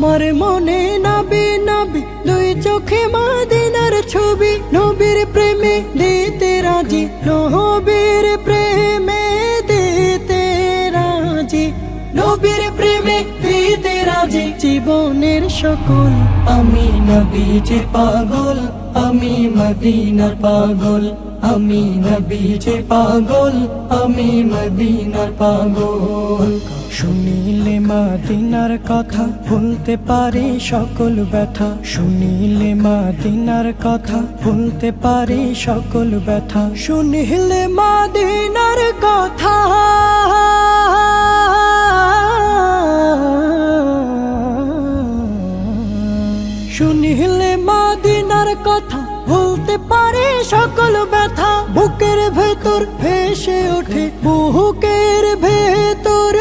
আমার মনে নাবি নাবি দুই চোখে মদিনার ছবি, নবীর প্রেমে দিতে রাজি, নবীর প্রেমে দিতে রাজি, নবীর প্রেমে দিতে রাজি। জীবনের সকল আমি নবীজি পাগল, আমি মদিনার পাগল, আমি নবীজি পাগল, আমি মদিনার পাগল। শুনিলে মদিনার কথা ভুলতে পারি সকল ব্যথা, শুনিলে মদিনার কথা ভুলতে পারি সকল ব্যথা, শুনিলে মদিনার কথা শুনিলে মদিনার কথা ভুলতে পারি সকল ব্যথা। বুকের ভেতর ভেসে ওঠে, বুকের ভেতর